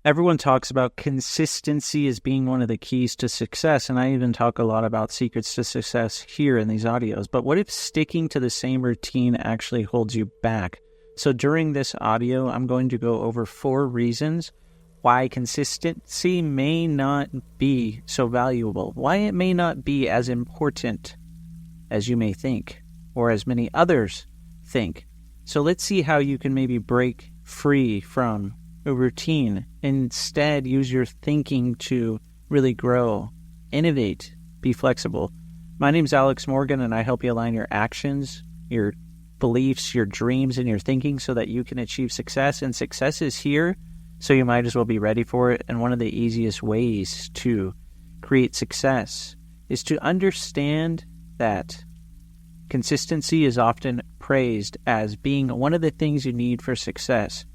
Everyone talks about consistency as being one of the keys to success, and I even talk a lot about secrets to success here in these audios. But what if sticking to the same routine actually holds you back? So during this audio, I'm going to go over 4 reasons why consistency may not be so valuable, why it may not be as important as you may think, or as many others think. So let's see how you can maybe break free from a routine. Instead, use your thinking to really grow, innovate, be flexible. My name's Alex Morgan, and I help you align your actions, your beliefs, your dreams, and your thinking so that you can achieve success. And success is here, so you might as well be ready for it. And one of the easiest ways to create success is to understand that consistency is often praised as being one of the things you need for success.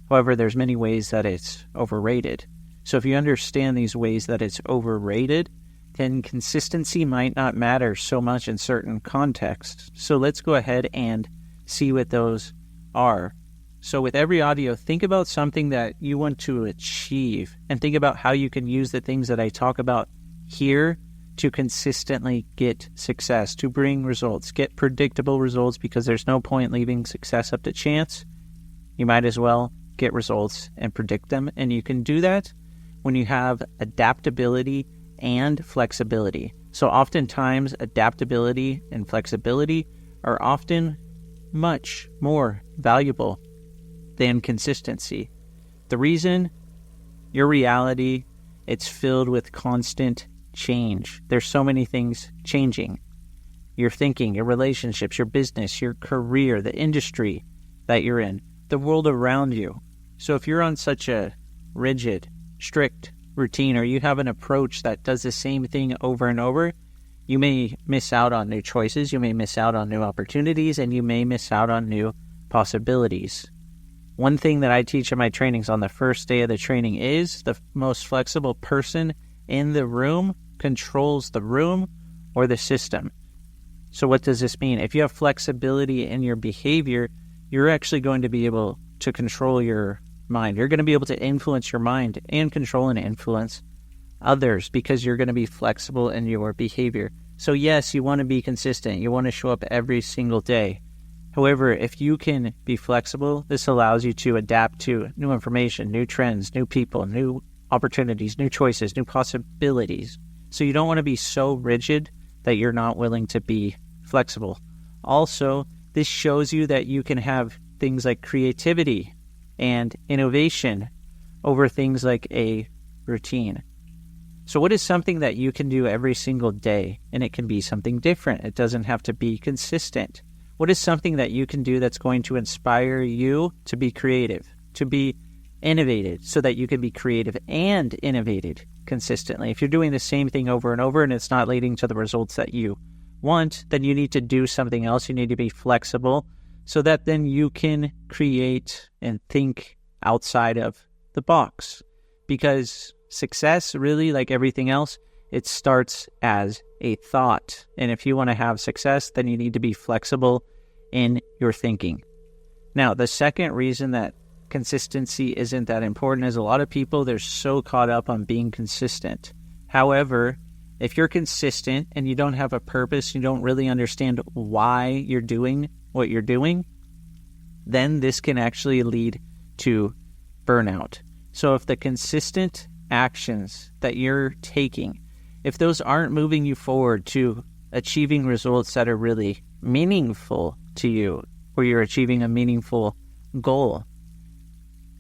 However, there's many ways that it's overrated. So if you understand these ways that it's overrated, then consistency might not matter so much in certain contexts. So let's go ahead and see what those are. So with every audio, think about something that you want to achieve and think about how you can use the things that I talk about here to consistently get success, to bring results, get predictable results, because there's no point leaving success up to chance. You might as well get results and predict them. And you can do that when you have adaptability and flexibility. So oftentimes adaptability and flexibility are often much more valuable than consistency. The reason, your reality, it's filled with constant change. There's so many things changing. Your thinking, your relationships, your business, your career, the industry that you're in, the world around you. So if you're on such a rigid, strict routine, or you have an approach that does the same thing over and over, you may miss out on new choices, you may miss out on new opportunities, and you may miss out on new possibilities. One thing that I teach in my trainings on the first day of the training is the most flexible person in the room controls the room or the system. So what does this mean? If you have flexibility in your behavior, you're actually going to be able to control your mind. You're going to be able to influence your mind and control and influence others because you're going to be flexible in your behavior. So yes, you want to be consistent. You want to show up every single day. However, if you can be flexible, this allows you to adapt to new information, new trends, new people, new opportunities, new choices, new possibilities. So you don't want to be so rigid that you're not willing to be flexible. Also, this shows you that you can have things like creativity and innovation over things like a routine. So what is something that you can do every single day? And it can be something different. It doesn't have to be consistent. What is something that you can do that's going to inspire you to be creative, to be innovative, so that you can be creative and innovative consistently? If you're doing the same thing over and over and it's not leading to the results that you want, then you need to do something else. You need to be flexible so that then you can create and think outside of the box. Because success, really, like everything else, it starts as a thought. And if you want to have success, then you need to be flexible in your thinking. Now, the second reason that consistency isn't that important is a lot of people, they're so caught up on being consistent. However, if you're consistent and you don't have a purpose, you don't really understand why you're doing what you're doing, then this can actually lead to burnout. So if the consistent actions that you're taking, if those aren't moving you forward to achieving results that are really meaningful to you, or you're achieving a meaningful goal,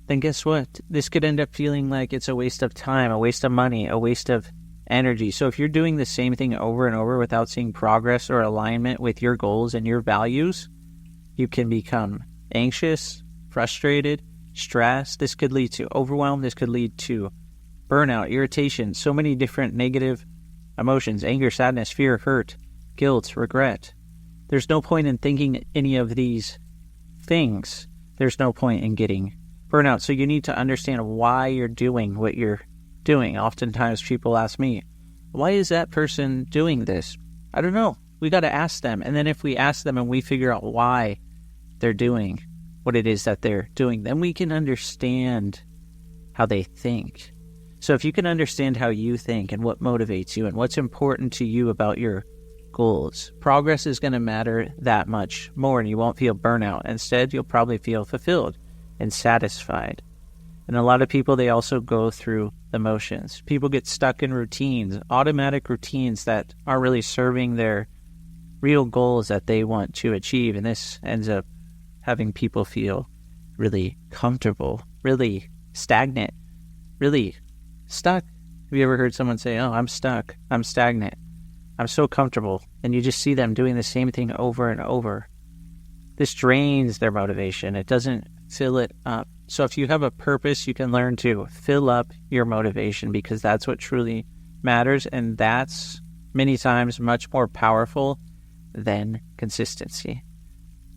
then guess what? This could end up feeling like it's a waste of time, a waste of money, a waste of energy. So if you're doing the same thing over and over without seeing progress or alignment with your goals and your values, you can become anxious, frustrated, stressed. This could lead to overwhelm. This could lead to burnout, irritation, so many different negative emotions: anger, sadness, fear, hurt, guilt, regret. There's no point in thinking any of these things. There's no point in getting burnout. So you need to understand why you're doing what you're doing. Oftentimes people ask me, why is that person doing this? I don't know. We got to ask them. And then if we ask them and we figure out why they're doing what it is that they're doing, then we can understand how they think. So if you can understand how you think and what motivates you and what's important to you about your goals, progress is going to matter that much more, and you won't feel burnout. Instead, you'll probably feel fulfilled and satisfied. And a lot of people, they also go through the motions. People get stuck in routines, automatic routines that aren't really serving their real goals that they want to achieve. And this ends up having people feel really comfortable, really stagnant, really stuck. Have you ever heard someone say, "Oh, I'm stuck, I'm stagnant, I'm so comfortable," and you just see them doing the same thing over and over? This drains their motivation. It doesn't fill it up. So if you have a purpose, you can learn to fill up your motivation, because that's what truly matters, and that's many times much more powerful than consistency.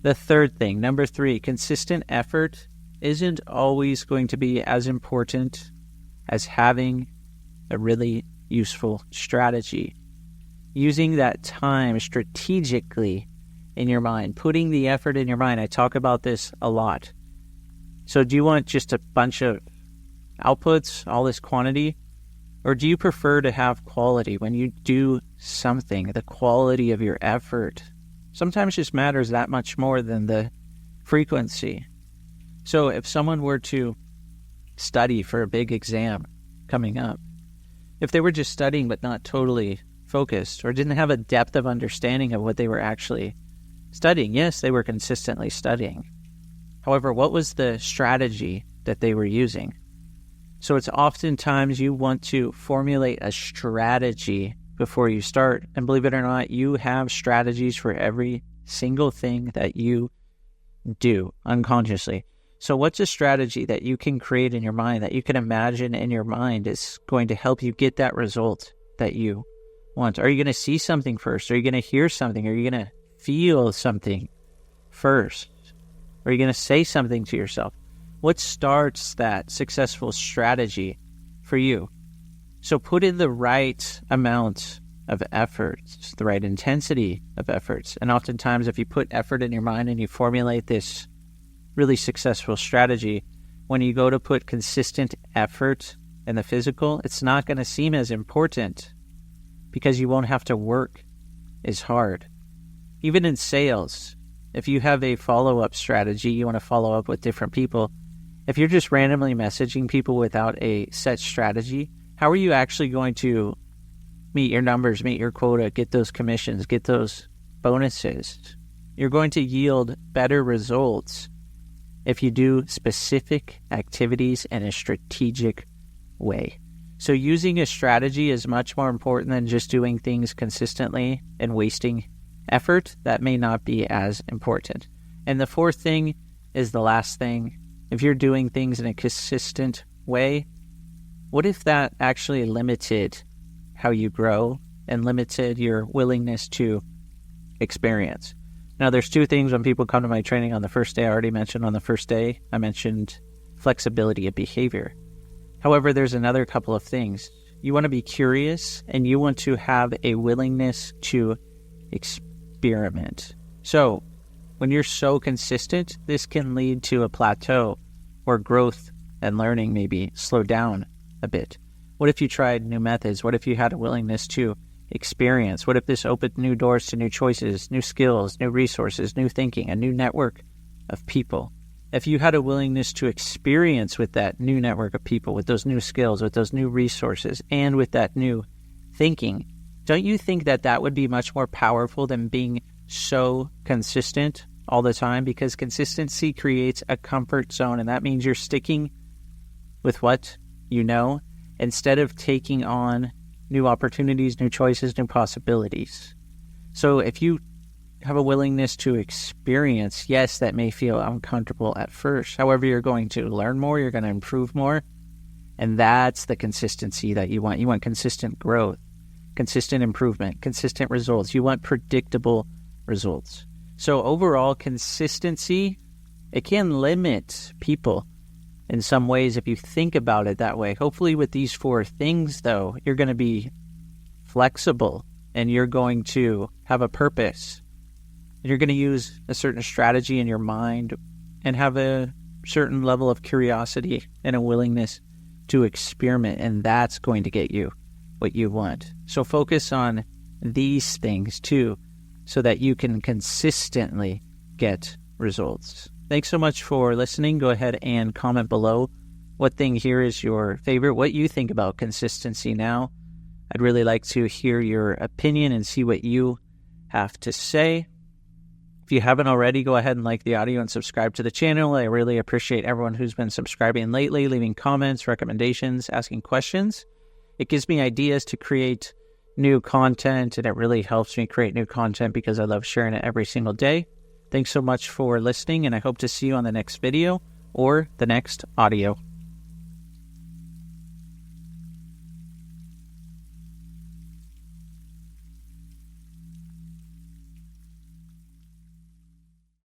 The third thing, number 3, consistent effort isn't always going to be as important as having a really useful strategy. Using that time strategically in your mind, putting the effort in your mind. I talk about this a lot. So do you want just a bunch of outputs, all this quantity? Or do you prefer to have quality? When you do something, the quality of your effort sometimes just matters that much more than the frequency. So if someone were to study for a big exam coming up, if they were just studying but not totally focused, or didn't have a depth of understanding of what they were actually studying, yes, they were consistently studying. However, what was the strategy that they were using? So it's oftentimes you want to formulate a strategy before you start. And believe it or not, you have strategies for every single thing that you do unconsciously. So what's a strategy that you can create in your mind, that you can imagine in your mind is going to help you get that result that you want? Are you going to see something first? Are you going to hear something? Are you going to feel something first? Are you going to say something to yourself? What starts that successful strategy for you? So put in the right amount of efforts, the right intensity of efforts. And oftentimes, if you put effort in your mind and you formulate this really successful strategy, when you go to put consistent effort in the physical, it's not going to seem as important, because you won't have to work as hard. Even in sales, if you have a follow-up strategy, you want to follow up with different people. If you're just randomly messaging people without a set strategy, how are you actually going to meet your numbers, meet your quota, get those commissions, get those bonuses? You're going to yield better results if you do specific activities in a strategic way. So using a strategy is much more important than just doing things consistently and wasting effort that may not be as important. And the fourth thing is the last thing. If you're doing things in a consistent way, what if that actually limited how you grow and limited your willingness to experience? Now, there's two things when people come to my training on the first day. I already mentioned on the first day, I mentioned flexibility of behavior. However, there's another couple of things. You want to be curious, and you want to have a willingness to experiment. So when you're so consistent, this can lead to a plateau where growth and learning maybe slow down a bit. What if you tried new methods? What if you had a willingness to experience? What if this opened new doors to new choices, new skills, new resources, new thinking, a new network of people? If you had a willingness to experience with that new network of people, with those new skills, with those new resources, and with that new thinking, don't you think that that would be much more powerful than being so consistent all the time? Because consistency creates a comfort zone, and that means you're sticking with what you know instead of taking on new opportunities, new choices, new possibilities. So if you have a willingness to experience, yes, that may feel uncomfortable at first. However, you're going to learn more, you're going to improve more, and that's the consistency that you want. You want consistent growth, consistent improvement, consistent results. You want predictable results. So overall, consistency, it can limit people in some ways if you think about it that way. Hopefully with these four things, though, you're going to be flexible and you're going to have a purpose. And you're going to use a certain strategy in your mind and have a certain level of curiosity and a willingness to experiment, and that's going to get you what you want. So focus on these things too, so that you can consistently get results. Thanks so much for listening. Go ahead and comment below what thing here is your favorite, what you think about consistency now. I'd really like to hear your opinion and see what you have to say. If you haven't already, go ahead and like the audio and subscribe to the channel. I really appreciate everyone who's been subscribing lately, leaving comments, recommendations, asking questions. It gives me ideas to create new content, and it really helps me create new content because I love sharing it every single day. Thanks so much for listening, and I hope to see you on the next video or the next audio.